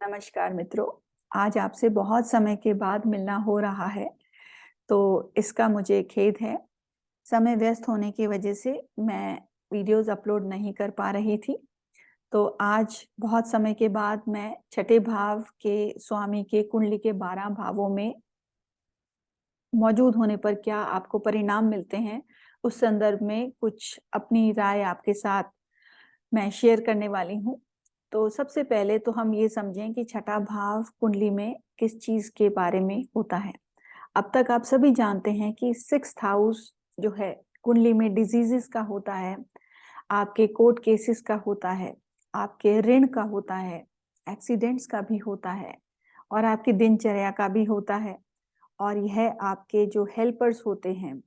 नमस्कार मित्रों। आज आपसे बहुत समय के बाद मिलना हो रहा है, तो इसका मुझे खेद है। समय व्यस्त होने की वजह से मैं वीडियोस अपलोड नहीं कर पा रही थी। तो आज बहुत समय के बाद मैं छठे भाव के स्वामी के कुंडली के 12 भावों में मौजूद होने पर क्या आपको परिणाम मिलते हैं, उस संदर्भ में कुछ अपनी राय आपके साथ मैं शेयर करने वाली हूँ। तो सबसे पहले तो हम ये समझें कि छठा भाव कुंडली में किस चीज के बारे में होता है। अब तक आप सभी जानते हैं कि 6th हाउस जो है कुंडली में डिजीजेस का होता है, आपके कोर्ट केसेस का होता है, आपके ऋण का होता है, एक्सीडेंट्स का भी होता है और आपकी दिनचर्या का भी होता है। और यह आपके जो हेल्पर्स होते हैं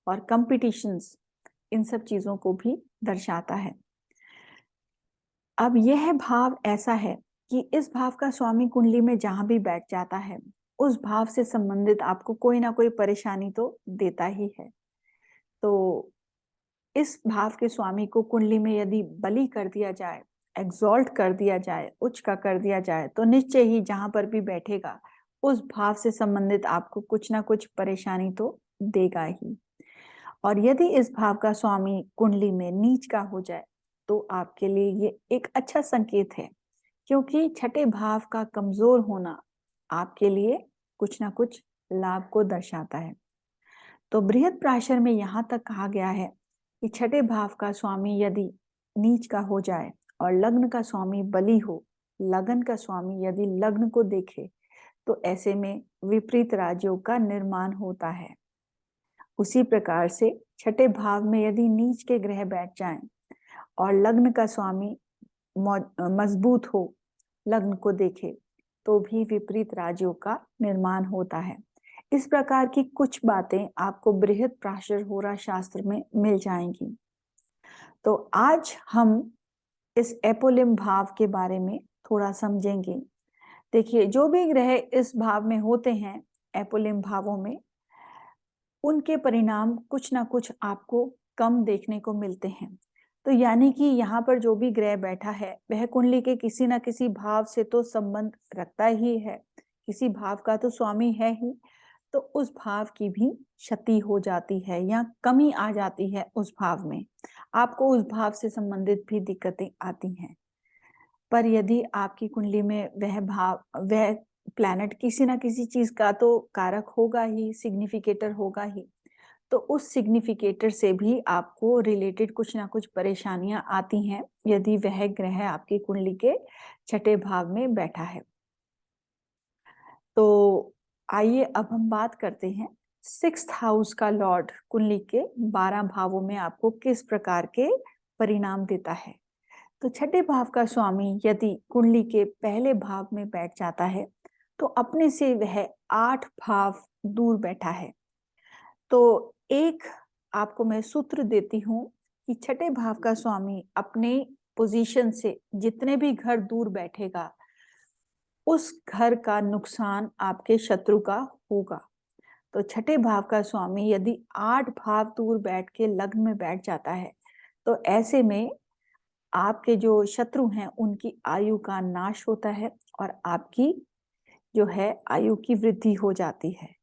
और कंपटीशंस, इन सब चीजों को भी दर्शाता है। अब यह भाव ऐसा है कि इस भाव का स्वामी कुंडली में जहां भी बैठ जाता है, उस भाव से संबंधित आपको कोई ना कोई परेशानी तो देता ही है। तो इस भाव के स्वामी को कुंडली में यदि बली कर दिया जाए, एग्जॉल्ट कर दिया जाए, उच्च का कर दिया जाए, तो निश्चय ही जहां पर भी बैठेगा उस भाव से संबंधित आपको कुछ ना कुछ परेशानी तो देगा ही। और यदि इस भाव का स्वामी कुंडली में नीच का हो जाए तो आपके लिए ये एक अच्छा संकेत है, क्योंकि छठे भाव का कमजोर होना आपके लिए कुछ ना कुछ लाभ को दर्शाता है। तो बृहत्पराशर में यहाँ तक कहा गया है कि छठे भाव का स्वामी यदि नीच का हो जाए और लग्न का स्वामी बली हो, लगन का स्वामी यदि लग्न को देखे, तो ऐसे में विपरीत राजयोग का निर्माण होता है। उसी प्रकार से छठे भाव में यदि नीच के ग्रह बैठ जाएं और लग्न का स्वामी मजबूत हो, लग्न को देखे, तो भी विपरीत राजयोग का निर्माण होता है। इस प्रकार की कुछ बातें आपको बृहत्पराशर होरा शास्त्र में मिल जाएंगी। तो आज हम इस एपोलिम भाव के बारे में थोड़ा समझेंगे। देखिए, जो भी ग्रह इस भाव में होते हैं, एपोलिम भावों में, उनके परिणाम कुछ ना कुछ आपको कम देखने को मिलते हैं। तो यानी कि यहाँ पर जो भी ग्रह बैठा है वह कुंडली के किसी ना किसी भाव से तो संबंध रखता ही है, किसी भाव का तो स्वामी है ही, तो उस भाव की भी क्षति हो जाती है या कमी आ जाती है उस भाव में, आपको उस भाव से संबंधित भी दिक्कतें आती हैं। पर यदि आपकी कुंडली में वह प्लैनेट किसी ना किसी चीज का तो कारक होगा ही, सिग्निफिकेटर होगा ही, तो उस सिग्निफिकेटर से भी आपको रिलेटेड कुछ ना कुछ परेशानियां आती हैं यदि वह ग्रह आपकी कुंडली के छठे भाव में बैठा है। तो आइए अब हम बात करते हैं 6th हाउस का लॉर्ड कुंडली के 12 भावों में आपको किस प्रकार के परिणाम देता है। तो छठे भाव का स्वामी यदि कुंडली के पहले भाव में बैठ जाता है, तो अपने से वह 8 भाव दूर बैठा है। तो एक आपको मैं सूत्र देती हूं कि छठे भाव का स्वामी अपने पोजीशन से जितने भी घर दूर बैठेगा, उस घर का नुकसान आपके शत्रु का होगा। तो छठे भाव का स्वामी यदि 8 भाव दूर बैठ के लग्न में बैठ जाता है, तो ऐसे में आपके जो शत्रु हैं उनकी आयु का नाश होता है और आपकी जो है आयु की वृद्धि हो जाती है।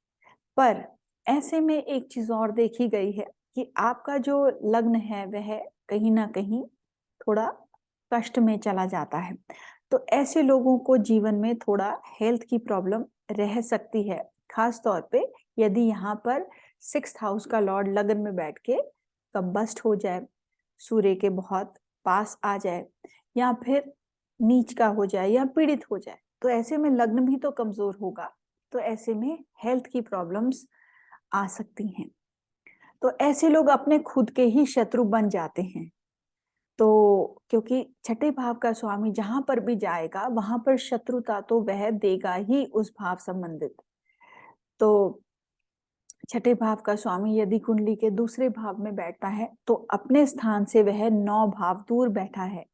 पर ऐसे में एक चीज और देखी गई है कि आपका जो लग्न है वह कहीं ना कहीं थोड़ा कष्ट में चला जाता है। तो ऐसे लोगों को जीवन में थोड़ा हेल्थ की प्रॉब्लम रह सकती है, खास तौर पे यदि यहाँ पर 6th हाउस का लॉर्ड लगन में बैठ के कंबस्ट हो जाए, सूर्य के बहुत पास आ जाए, या फिर नीच का हो जाए या पीड़ित हो जाए, तो ऐसे में लग्न भी तो कमजोर होगा। तो ऐसे में हेल्थ की प्रॉब्लम्स आ सकती हैं। तो ऐसे लोग अपने खुद के ही शत्रु बन जाते हैं। तो क्योंकि छठे भाव का स्वामी जहां पर भी जाएगा वहां पर शत्रुता तो वह देगा ही उस भाव संबंधित। तो छठे भाव का स्वामी यदि कुंडली के दूसरे भाव में बैठता है तो अपने स्थान से वह 9 भाव दूर बैठा है।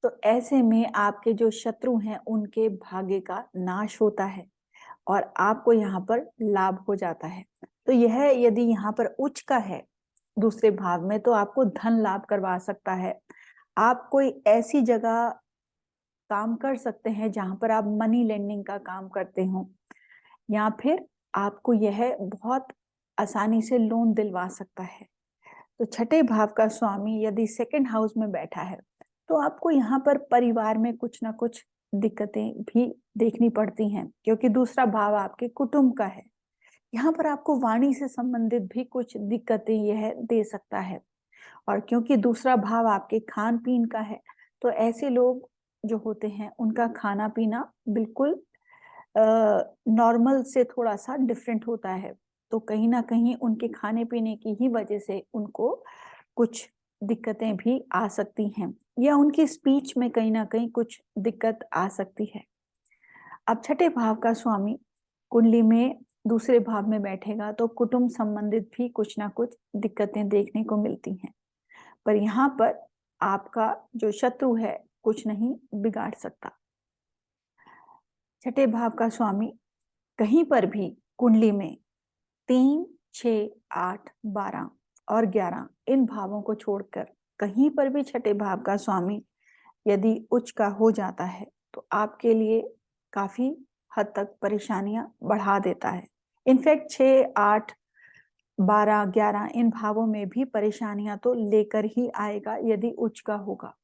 तो ऐसे में आपके जो शत्रु हैं उनके भाग्य का नाश होता है और आपको यहाँ पर लाभ हो जाता है। तो यह यदि यहाँ पर उच्च का है दूसरे भाव में, तो आपको धन लाभ करवा सकता है। आप कोई ऐसी जगह काम कर सकते हैं जहाँ पर आप मनी लेंडिंग का काम करते हो, या फिर आपको यह बहुत आसानी से लोन दिलवा सकता है। तो छठे भाव का स्वामी यदि सेकंड हाउस में बैठा है तो आपको यहाँ पर परिवार में कुछ ना कुछ दिक्कतें भी देखनी पड़ती हैं, क्योंकि दूसरा भाव आपके कुटुंब का है। यहाँ पर आपको वाणी से संबंधित भी कुछ दिक्कतें यह दे सकता है। और क्योंकि दूसरा भाव आपके खान पीन का है, तो ऐसे लोग जो होते हैं उनका खाना पीना बिल्कुल नॉर्मल से थोड़ा सा डिफरेंट होता है। तो कहीं ना कहीं उनके खाने पीने की ही वजह से उनको कुछ दिक्कतें भी आ सकती हैं, या उनकी स्पीच में कहीं ना कहीं कुछ दिक्कत आ सकती है। अब छठे भाव का स्वामी कुंडली में दूसरे भाव में बैठेगा तो कुटुंब संबंधित भी कुछ ना कुछ दिक्कतें देखने को मिलती हैं। पर यहाँ पर आपका जो शत्रु है कुछ नहीं बिगाड़ सकता। छठे भाव का स्वामी कहीं पर भी कुंडली में 3, 6, 8, 12 और 11 इन भावों को छोड़कर कहीं पर भी छठे भाव का स्वामी यदि उच्च का हो जाता है तो आपके लिए काफी हद तक परेशानियां बढ़ा देता है। इनफैक्ट 6, 8, 12, 11 इन भावों में भी परेशानियां तो लेकर ही आएगा यदि उच्च का होगा।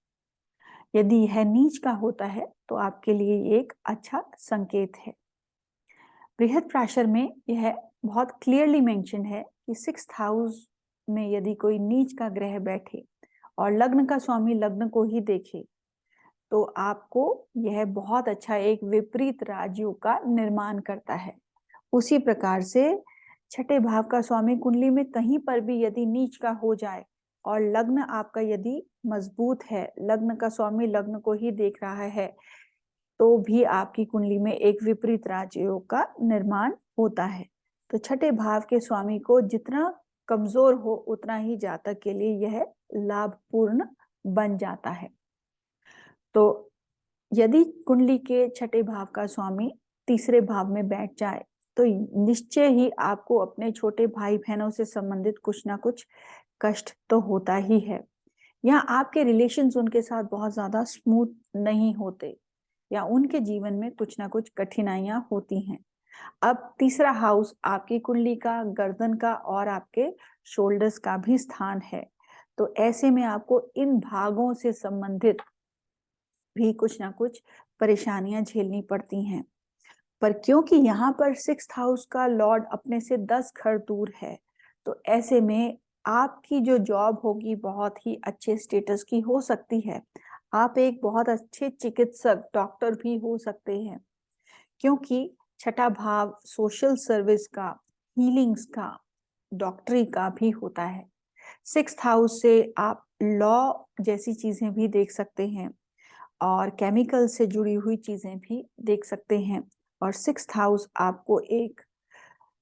यदि यह नीच का होता है तो आपके लिए एक अच्छा संकेत है। बृहद प्राशर में यह बहुत क्लियरली मेंशन है कि 6th हाउस में यदि कोई नीच का ग्रह बैठे और लग्न का स्वामी लग्न को ही देखे तो आपको यह बहुत अच्छा एक विपरीत राजयोग का निर्माण करता है। उसी प्रकार से छठे भाव का स्वामी कुंडली में कहीं पर भी यदि नीच का हो जाए और लग्न आपका यदि मजबूत है, लग्न का स्वामी लग्न को ही देख रहा है, तो भी आपकी कुंडली में एक विपरीत राजयोग का निर्माण होता है। तो छठे भाव के स्वामी को जितना कमजोर हो उतना ही जातक के लिए यह लाभपूर्ण बन जाता है। तो यदि कुंडली के छठे भाव का स्वामी तीसरे भाव में बैठ जाए तो निश्चय ही आपको अपने छोटे भाई बहनों से संबंधित कुछ ना कुछ कष्ट तो होता ही है, या आपके रिलेशंस उनके साथ बहुत ज्यादा स्मूथ नहीं होते, या उनके जीवन में कुछ ना कुछ कठिनाइयां होती हैं। अब तीसरा हाउस आपकी कुंडली का गर्दन का और आपके शोल्डर्स का भी स्थान है। तो ऐसे में आपको इन भागों से संबंधित भी कुछ ना कुछ परेशानियां झेलनी पड़ती हैं। पर क्योंकि यहाँ पर 6th हाउस का लॉर्ड अपने से 10 घर दूर है, तो ऐसे में आपकी जो जॉब होगी बहुत ही अच्छे स्टेटस की हो सकती है। आप एक बहुत अच्छे चिकित्सक डॉक्टर भी हो सकते हैं, क्योंकि छठा भाव सोशल सर्विस का, हीलिंग्स का, डॉक्टरी का भी होता है। 6th हाउस से आप लॉ जैसी चीजें भी देख सकते हैं और केमिकल से जुड़ी हुई चीजें भी देख सकते हैं। और 6th हाउस आपको एक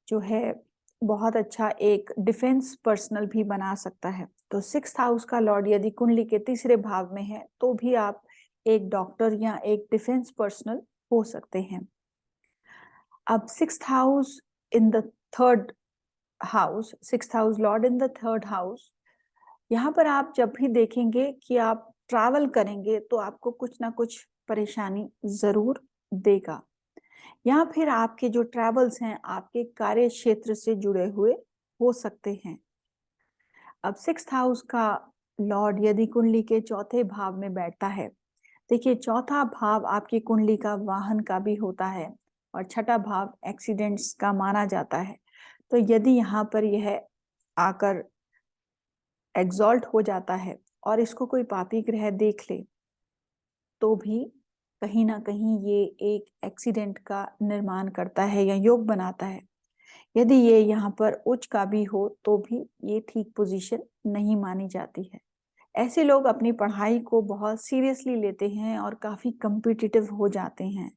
जो है बहुत अच्छा एक डिफेंस पर्सनल भी बना सकता है। तो 6th हाउस का लॉर्ड यदि कुंडली के तीसरे भाव में है तो भी आप एक डॉक्टर या एक डिफेंस पर्सनल हो सकते हैं। अब 6th house in the third house, 6th house Lord in the third house, यहाँ पर आप जब भी देखेंगे कि आप ट्रैवल करेंगे तो आपको कुछ ना कुछ परेशानी जरूर देगा, या फिर आपके जो ट्रैवल्स हैं आपके कार्य क्षेत्र से जुड़े हुए हो सकते हैं। अब 6th हाउस का लॉर्ड यदि कुंडली के चौथे भाव में बैठता है, देखिए चौथा भाव आपकी कुंडली का वाहन का भी होता है और छठा भाव एक्सीडेंट्स का माना जाता है। तो यदि यहाँ पर यह आकर एग्जॉल्ट हो जाता है और इसको कोई पापी ग्रह देख ले तो भी कहीं ना कहीं ये एक एक्सीडेंट का निर्माण करता है या योग बनाता है। यदि ये यहाँ पर उच्च का भी हो तो भी ये ठीक पोजीशन नहीं मानी जाती है। ऐसे लोग अपनी पढ़ाई को बहुत सीरियसली लेते हैं और काफी कम्पिटिटिव हो जाते हैं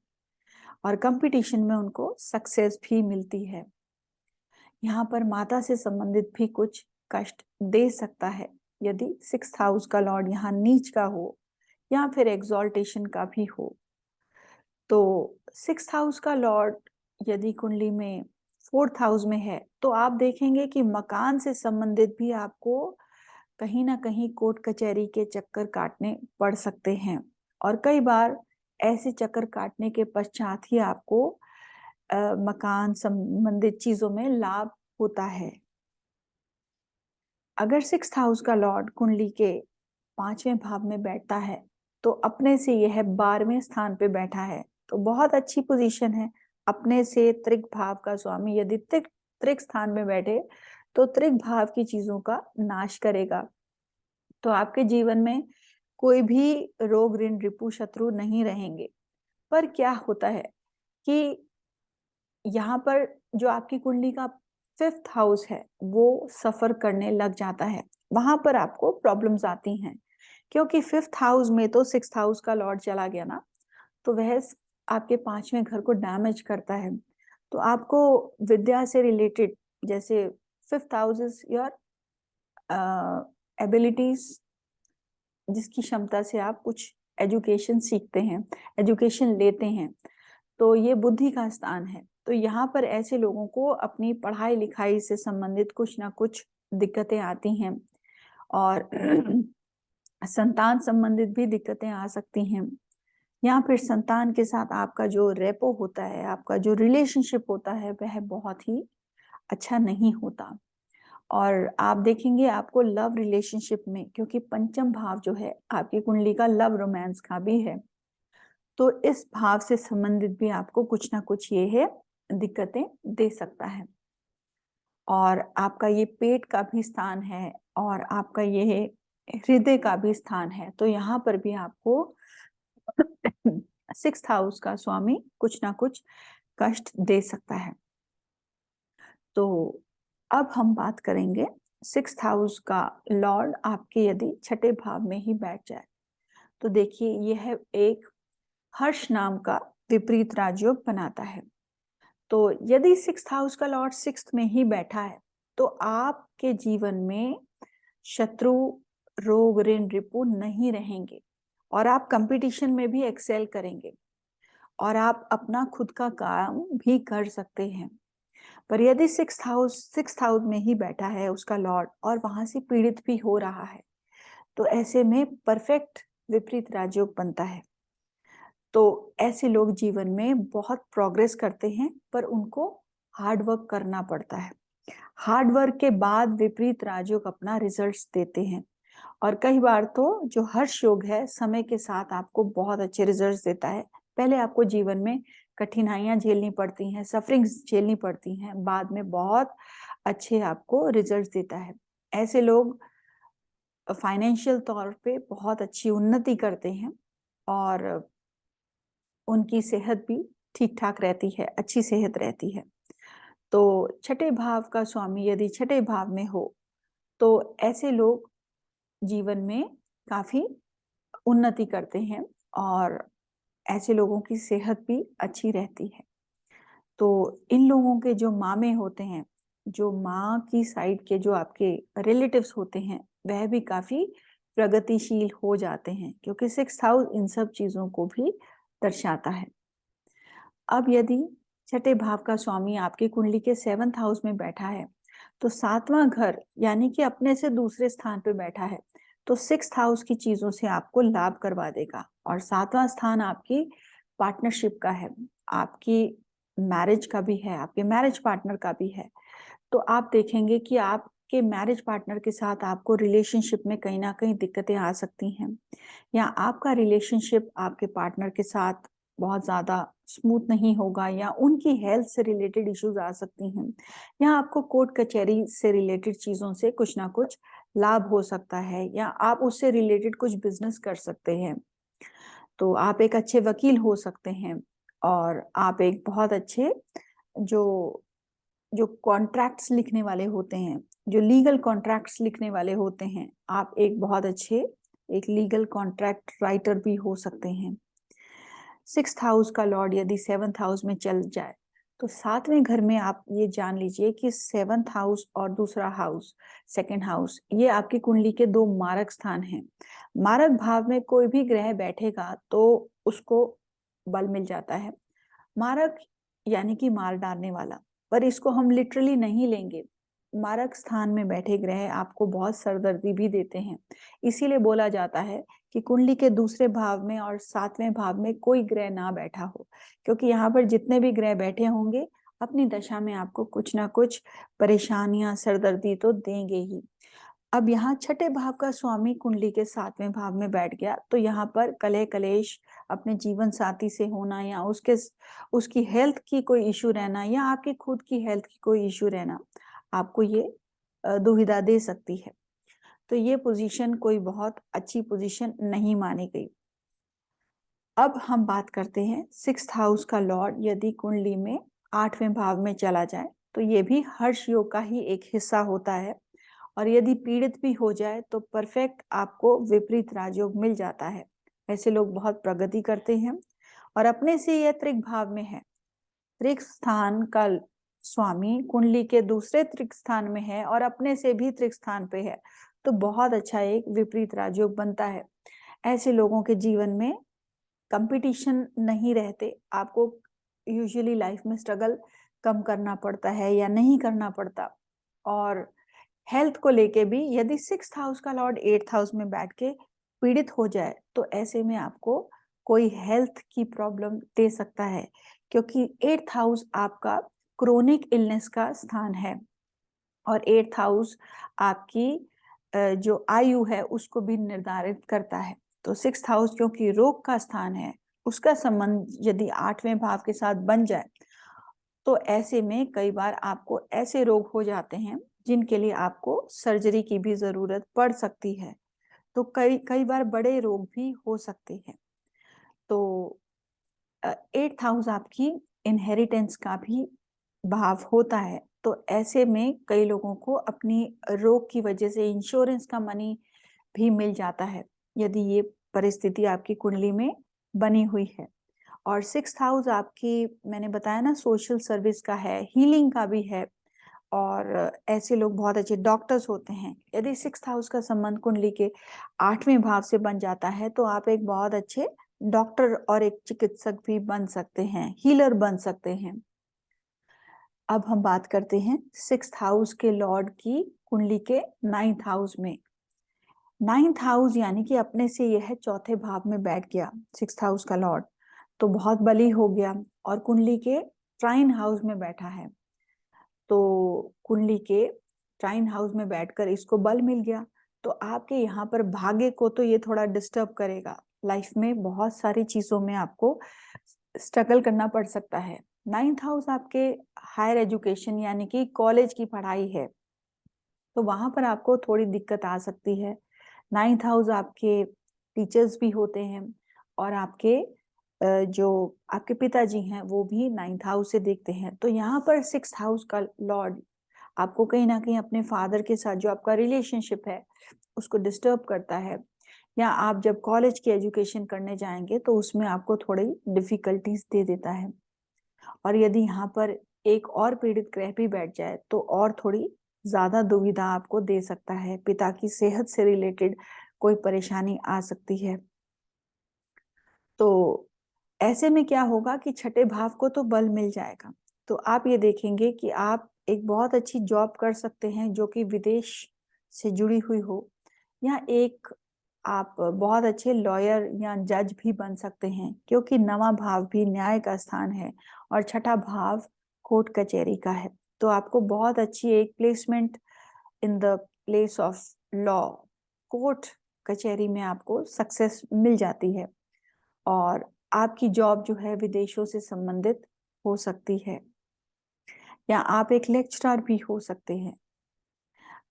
और कंपटीशन में उनको सक्सेस भी मिलती है। यहाँ पर माता से संबंधित भी कुछ कष्ट दे सकता है यदि 6th हाउस का लॉर्ड यहाँ नीच का हो या फिर एग्जॉल्टेशन का भी हो। तो 6th हाउस का लॉर्ड यदि कुंडली में 4th हाउस में है तो आप देखेंगे कि मकान से संबंधित भी आपको कहीं ना कहीं कोर्ट कचहरी के चक्कर काटने पड़ सकते हैं। और कई बार ऐसे चक्कर काटने के पश्चात ही आपको मकान संबंधित चीजों में लाभ होता है। अगर 6th हाउस का लॉर्ड कुंडली के 5वें भाव में बैठता है तो अपने से यह 12वें स्थान पे बैठा है, तो बहुत अच्छी पोजीशन है। अपने से त्रिक भाव का स्वामी यदि त्रिक स्थान में बैठे तो त्रिक भाव की चीजों का नाश करेगा। तो आपके जीवन में कोई भी रोग ऋण रिपु शत्रु नहीं रहेंगे। पर क्या होता है कि यहाँ पर जो आपकी कुंडली का 5th हाउस है वो सफर करने लग जाता है, वहां पर आपको प्रॉब्लम्स आती हैं, क्योंकि 5th हाउस में तो 6th हाउस का लॉर्ड चला गया ना, तो वह आपके 5वें घर को डैमेज करता है। तो आपको विद्या से रिलेटेड, जैसे 5th house is your abilities, जिसकी क्षमता से आप कुछ एजुकेशन सीखते हैं, एजुकेशन लेते हैं, तो ये बुद्धि का स्थान है। तो यहाँ पर ऐसे लोगों को अपनी पढ़ाई लिखाई से संबंधित कुछ ना कुछ दिक्कतें आती हैं, और संतान संबंधित भी दिक्कतें आ सकती हैं, या फिर संतान के साथ आपका जो रेपो होता है, आपका जो रिलेशनशिप होता है, वह बहुत ही अच्छा नहीं होता। और आप देखेंगे आपको लव रिलेशनशिप में, क्योंकि पंचम भाव जो है आपकी कुंडली का लव रोमांस का भी है, तो इस भाव से संबंधित भी आपको कुछ ना कुछ ये है दिक्कतें दे सकता है। और आपका ये पेट का भी स्थान है और आपका ये हृदय का भी स्थान है, तो यहाँ पर भी आपको 6th हाउस का स्वामी कुछ ना कुछ कष्ट दे सकता है। तो अब हम बात करेंगे 6th हाउस का लॉर्ड आपके यदि 6ठे भाव में ही बैठ जाए, तो देखिए यह एक हर्ष नाम का विपरीत राजयोग बनाता है। तो यदि 6th हाउस का लॉर्ड 6th में ही बैठा है तो आपके जीवन में शत्रु रोग ऋण रिपु नहीं रहेंगे, और आप कंपटीशन में भी एक्सेल करेंगे, और आप अपना खुद का काम भी कर सकते हैं। पर यदि 6th हाउस में ही बैठा है उसका लॉर्ड और वहां से पीड़ित भी हो रहा है, तो ऐसे में परफेक्ट विपरीत राजयोग बनता है। तो ऐसे लोग जीवन में बहुत प्रोग्रेस करते हैं, पर उनको हार्ड वर्क करना पड़ता है। हार्ड वर्क के बाद विपरीत राजयोग अपना रिजल्ट्स देते हैं, और कई बार तो जो हर्ष योग है समय के साथ आपको बहुत अच्छे रिजल्ट्स देता है। पहले आपको जीवन में कठिनाइयां झेलनी पड़ती हैं, सफरिंग्स झेलनी पड़ती हैं, बाद में बहुत अच्छे आपको रिजल्ट्स देता है। ऐसे लोग फाइनेंशियल तौर पे बहुत अच्छी उन्नति करते हैं, और उनकी सेहत भी ठीक ठाक रहती है, अच्छी सेहत रहती है। तो 6ठे भाव का स्वामी यदि 6ठे भाव में हो तो ऐसे लोग जीवन में काफी उन्नति करते हैं, और ऐसे लोगों की सेहत भी अच्छी रहती है। तो इन लोगों के जो मामे होते हैं, जो माँ की साइड के जो आपके रिलेटिव्स होते हैं, वह भी काफी प्रगतिशील हो जाते हैं, क्योंकि 6th हाउस इन सब चीजों को भी दर्शाता है। अब यदि 6ठे भाव का स्वामी आपकी कुंडली के 7th हाउस में बैठा है, तो 7वां घर यानी कि अपने से दूसरे स्थान पे बैठा है, तो 6th हाउस की चीजों से आपको लाभ करवा देगा। और 7वां स्थान आपकी पार्टनरशिप का है, आपकी मैरिज का भी है, आपके मैरिज पार्टनर का भी है। तो आप देखेंगे कि आपके मैरिज पार्टनर के साथ आपको रिलेशनशिप में कहीं ना कहीं दिक्कतें आ सकती हैं, या आपका रिलेशनशिप आपके पार्टनर के साथ बहुत ज्यादा स्मूथ नहीं होगा, या उनकी हेल्थ से रिलेटेड इश्यूज आ सकती हैं, या आपको कोर्ट कचहरी से रिलेटेड चीजों से कुछ ना कुछ लाभ हो सकता है, या आप उससे रिलेटेड कुछ बिजनेस कर सकते हैं। तो आप एक अच्छे वकील हो सकते हैं, और आप एक बहुत अच्छे जो जो कॉन्ट्रैक्ट्स लिखने वाले होते हैं, जो लीगल कॉन्ट्रैक्ट्स लिखने वाले होते हैं, आप एक बहुत अच्छे एक लीगल कॉन्ट्रैक्ट राइटर भी हो सकते हैं। 6th हाउस का लॉर्ड यदि 7th हाउस में चल जाए, तो 7वें घर में आप ये जान लीजिए कि 7th हाउस और दूसरा हाउस 2nd हाउस, ये आपकी कुंडली के दो मारक स्थान हैं। मारक भाव में कोई भी ग्रह बैठेगा तो उसको बल मिल जाता है। मारक यानी कि मार डालने वाला, पर इसको हम लिटरली नहीं लेंगे। मारक स्थान में बैठे ग्रह आपको बहुत सरदर्दी भी देते हैं, इसीलिए बोला जाता है कि कुंडली के दूसरे भाव में और 7वें भाव में कोई ग्रह ना बैठा हो, क्योंकि यहाँ पर जितने भी ग्रह बैठे होंगे अपनी दशा में आपको कुछ ना कुछ परेशानियां, सरदर्दी तो देंगे ही। अब यहाँ छठे भाव का स्वामी कुंडली के 7वें भाव में बैठ गया, तो यहाँ पर कलह कलेश अपने जीवन साथी से होना, या उसकी हेल्थ की कोई इशू रहना, या आपकी खुद की हेल्थ की कोई इशू रहना, आपको ये दुविधा दे सकती है। तो ये पोजीशन कोई बहुत अच्छी पोजीशन नहीं मानी गई। अब हम बात करते हैं 6th हाउस का लॉर्ड यदि कुंडली में 8वें भाव में चला जाए, तो ये भी हर्ष योग का ही एक हिस्सा होता है। और यदि पीड़ित भी हो जाए तो परफेक्ट आपको विपरीत राजयोग मिल जाता है। ऐसे लोग बहुत प्रगति करते हैं। और अपने से यह त्रिक भाव में है, त्रिक स्थान का स्वामी कुंडली के दूसरे त्रिक स्थान में है और अपने से भी त्रिक स्थान पे है, तो बहुत अच्छा एक विपरीत राजयोग बनता है। ऐसे लोगों के जीवन में कंपटीशन नहीं रहते, आपको यूजुअली लाइफ में स्ट्रगल कम करना पड़ता है या नहीं करना पड़ता। और हेल्थ को लेके भी यदि 6th हाउस का लॉर्ड 8th हाउस में बैठ के पीड़ित हो जाए, तो ऐसे में आपको कोई हेल्थ की प्रॉब्लम दे सकता है, क्योंकि 8th हाउस आपका क्रोनिक इलनेस का स्थान है और 8th हाउस आपकी जो आयु है उसको भी निर्धारित करता है। तो 6th हाउस क्योंकि रोग का स्थान है, उसका संबंध यदि 8वें भाव के साथ बन जाए, तो ऐसे में कई बार आपको ऐसे रोग हो जाते हैं जिनके लिए आपको सर्जरी की भी जरूरत पड़ सकती है। तो कई कई बार बड़े रोग भी हो सकते हैं। तो 8th हाउस आपकी इनहेरिटेंस का भी भाव होता है। तो ऐसे में कई लोगों को अपनी रोग की वजह से इंश्योरेंस का मनी भी मिल जाता है, यदि ये परिस्थिति आपकी कुंडली में बनी हुई है। और 6th हाउस आपकी, मैंने बताया ना, सोशल सर्विस का है, हीलिंग का भी है। और ऐसे लोग बहुत अच्छे डॉक्टर्स होते हैं। यदि 6th हाउस का संबंध कुंडली के 8वें भाव से बन जाता है, तो आप एक बहुत अच्छे डॉक्टर और एक चिकित्सक भी बन सकते हैं, हीलर बन सकते हैं। अब हम बात करते हैं 6th हाउस के लॉर्ड की कुंडली के 9th हाउस में। 9th हाउस यानी कि अपने से यह चौथे भाव में बैठ गया 6th हाउस का लॉर्ड, तो बहुत बली हो गया और कुंडली के ट्राइन हाउस में बैठा है। तो कुंडली के ट्राइन हाउस में बैठकर इसको बल मिल गया, तो आपके यहाँ पर भाग्य को तो ये थोड़ा डिस्टर्ब करेगा। लाइफ में बहुत सारी चीजों में आपको स्ट्रगल करना पड़ सकता है। 9th हाउस आपके हायर एजुकेशन यानी कि कॉलेज की पढ़ाई है, तो वहां पर आपको थोड़ी दिक्कत आ सकती है। 9th हाउस आपके टीचर्स भी होते हैं और आपके जो आपके पिताजी हैं वो भी 9th हाउस से देखते हैं। तो यहाँ पर 6th हाउस का लॉर्ड आपको कहीं ना कहीं अपने फादर के साथ जो आपका रिलेशनशिप है उसको डिस्टर्ब करता है, या आप जब कॉलेज की एजुकेशन करने जाएंगे तो उसमें आपको थोड़ी डिफिकल्टीज दे देता है। और यदि यहाँ पर एक और पीड़ित ग्रह भी बैठ जाए तो और थोड़ी ज्यादा दुविधा आपको दे सकता है, पिता की सेहत से रिलेटेड कोई परेशानी आ सकती है। तो ऐसे में क्या होगा कि छठे भाव को तो बल मिल जाएगा, तो आप ये देखेंगे कि आप एक बहुत अच्छी जॉब कर सकते हैं जो कि विदेश से जुड़ी हुई हो, या एक आप बहुत अच्छे लॉयर या जज भी बन सकते हैं, क्योंकि 9वां भाव भी न्याय का स्थान है और छठा भाव कोर्ट कचहरी का है। तो आपको बहुत अच्छी एक placement in the place of law, court कचहरी में आपको सक्सेस मिल जाती है और आपकी जॉब जो है विदेशों से संबंधित हो सकती है, या आप एक लेक्चरर भी हो सकते हैं।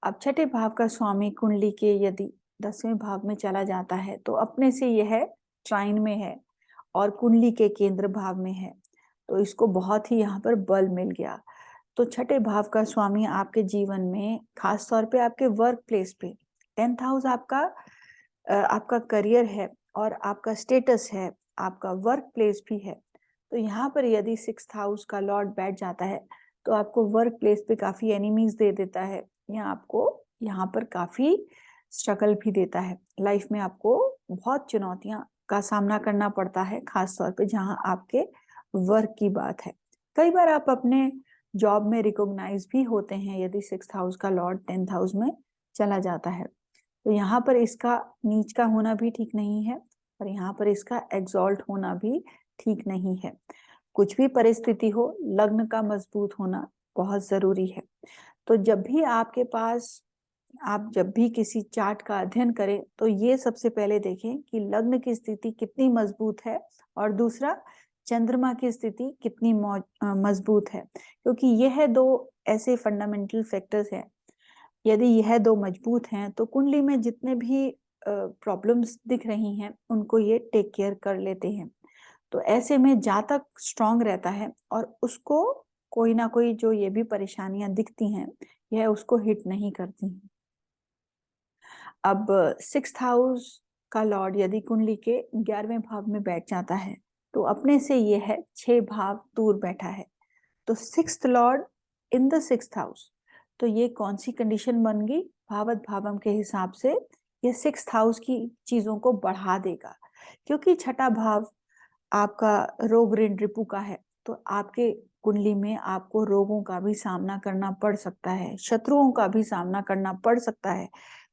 अब छठे भाव का स्वामी कुंडली के यदि 10वें भाव में चला जाता है, तो अपने से यह ट्राइन में है और कुंडली के केंद्र भाव में है, तो इसको बहुत ही यहाँ पर बल मिल गया। तो छठे भाव का स्वामी आपके जीवन में, खास तौर पे आपके वर्क प्लेस पे, 10th हाउस आपका करियर है और आपका स्टेटस है, आपका वर्क प्लेस भी है। तो यहाँ पर यदि 6th हाउस का लॉर्ड बैठ जाता है तो आपको वर्क प्लेस पे काफी एनिमीज दे देता है, या आपको यहाँ पर काफी स्ट्रगल भी देता है। लाइफ में आपको बहुत चुनौतियां का सामना करना पड़ता है, खास तौर पे जहाँ आपके वर्क की बात है। कई बार आप अपने जॉब में रिकॉग्नाइज भी होते हैं यदि 6th हाउस का लॉर्ड 10th हाउस में चला जाता है। तो यहाँ पर इसका नीच का होना भी ठीक नहीं है और यहाँ पर इसका एग्जॉल्ट होना भी ठीक नहीं है। कुछ भी परिस्थिति हो, लग्न का मजबूत होना बहुत जरूरी है। तो जब भी आपके पास, आप जब भी किसी चार्ट का अध्ययन करें तो ये सबसे पहले देखें कि लग्न की स्थिति कितनी मजबूत है और दूसरा चंद्रमा की स्थिति कितनी मजबूत है, क्योंकि यह दो ऐसे फंडामेंटल फैक्टर्स हैं। यदि यह दो मजबूत हैं तो कुंडली में जितने भी प्रॉब्लम्स दिख रही हैं उनको ये टेक केयर कर लेते हैं। तो ऐसे में जातक स्ट्रांग रहता है और उसको कोई ना कोई जो ये भी परेशानियां दिखती हैं यह उसको हिट नहीं करती हैं। अब 6th हाउस का लॉर्ड यदि कुंडली के 11वें भाव में बैठ जाता है तो अपने से ये है 6 भाव दूर बैठा है। तो 6th Lord in the 6th house, तो ये कौन सी कंडीशन बन गई? भावत भावम के हिसाब से ये 6th हाउस की चीजों को बढ़ा देगा, क्योंकि छठा भाव आपका रोग ऋण रिपु का है। तो आपके कुंडली में आपको रोगों का भी सामना करना पड़ सकता है, शत्रुओं का भी सामना करना पड़ सकता है,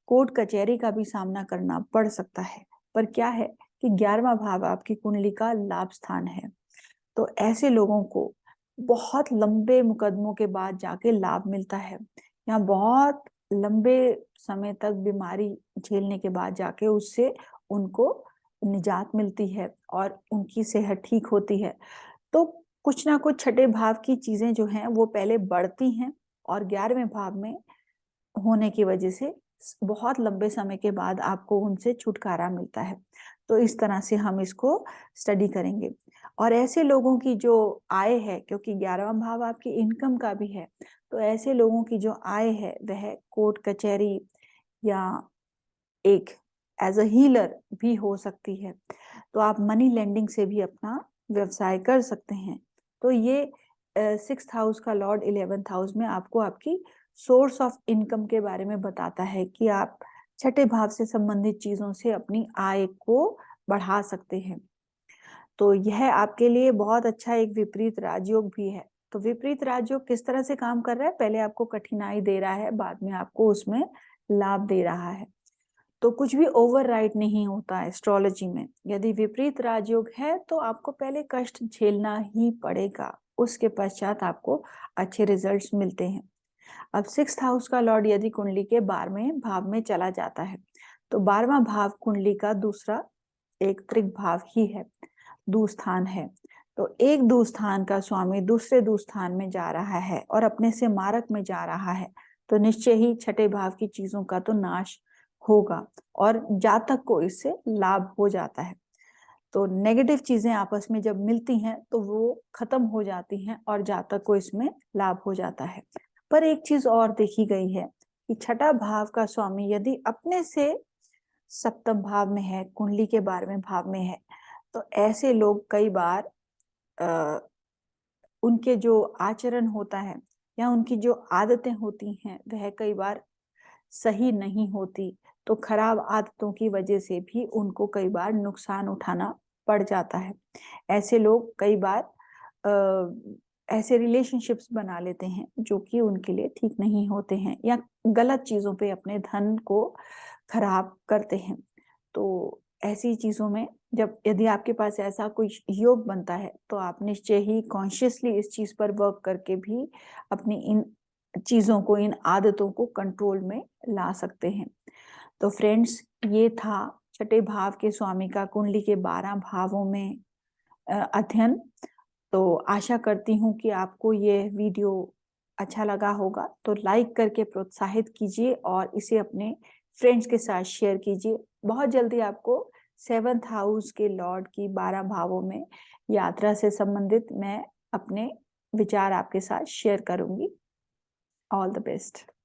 कोर्ट कचहरी का भी सामना करना पड़ सकता है। पर क्या है कि 11वां भाव आपकी कुंडली का लाभ स्थान है। तो ऐसे लोगों को बहुत लंबे मुकदमों के बाद जाके लाभ मिलता है। यहाँ बहुत लंबे समय तक बीमारी झेलने के बाद जाके उससे उनको निजात मिलती है और उनकी सेहत ठीक होती है। तो कुछ ना कुछ छठे भाव की चीजें जो हैं वो पहले बढ़ती हैं और 11वें भाव में होने की वजह से बहुत लंबे समय के बाद आपको उनसे छुटकारा मिलता है। तो इस तरह से हम इसको स्टडी करेंगे। और ऐसे लोगों की जो आय है, क्योंकि 11वां भाव आपकी इनकम का भी है, तो ऐसे लोगों की जो आय है वह कोर्ट कचहरी या एक एज अ हीलर भी हो सकती है। तो आप मनी लेंडिंग से भी अपना व्यवसाय कर सकते हैं। तो ये 6th हाउस का लॉर्ड 11th हाउस में आपको आपकी सोर्स ऑफ इनकम के बारे में बताता है कि आप छठे भाव से संबंधित चीजों से अपनी आय को बढ़ा सकते हैं। तो यह आपके लिए बहुत अच्छा एक विपरीत राजयोग भी है। तो विपरीत राजयोग किस तरह से काम कर रहा है? पहले आपको कठिनाई दे रहा है, बाद में आपको उसमें लाभ दे रहा है। तो कुछ भी ओवरराइट नहीं होता है एस्ट्रोलॉजी में। यदि विपरीत राजयोग है तो आपको पहले कष्ट झेलना ही पड़ेगा, उसके पश्चात आपको अच्छे रिजल्ट्स मिलते हैं। अब 6th हाउस का लॉर्ड यदि कुंडली के 12वें भाव में चला जाता है तो 12वां भाव कुंडली का दूसरा एक त्रिक भाव ही है, दुस्थान है। तो एक दुस्थान का स्वामी दूसरे दुस्थान में जा रहा है और अपने से मारक में जा रहा है, तो निश्चय ही छठे भाव की चीजों का तो नाश होगा और जातक को इससे लाभ हो जाता है। तो नेगेटिव चीजें आपस में जब मिलती हैं तो वो खत्म हो जाती हैं और जातक को इसमें लाभ हो जाता है। पर एक चीज और देखी गई है कि छठा भाव का स्वामी यदि अपने से सप्तम भाव में है, कुंडली के 12वें भाव में है, तो ऐसे लोग कई बार उनके जो आचरण होता है या उनकी जो आदतें होती हैं वह कई बार सही नहीं होती। तो खराब आदतों की वजह से भी उनको कई बार नुकसान उठाना पड़ जाता है। ऐसे लोग कई बार ऐसे रिलेशनशिप्स बना लेते हैं जो कि उनके लिए ठीक नहीं होते हैं या गलत चीजों पे अपने धन को खराब करते हैं। तो ऐसी चीजों में जब यदि आपके पास ऐसा कोई योग बनता है तो आप निश्चय ही कॉन्शियसली इस चीज पर वर्क करके भी अपनी इन चीजों को, इन आदतों को कंट्रोल में ला सकते हैं। तो फ्रेंड्स, ये था छठे भाव के स्वामी का कुंडली के 12 भावों में अध्ययन। तो आशा करती हूँ कि आपको ये वीडियो अच्छा लगा होगा। तो लाइक करके प्रोत्साहित कीजिए और इसे अपने फ्रेंड्स के साथ शेयर कीजिए। बहुत जल्दी आपको 7th हाउस के लॉर्ड की 12 भावों में यात्रा से संबंधित मैं अपने विचार आपके साथ शेयर करूंगी। All the best.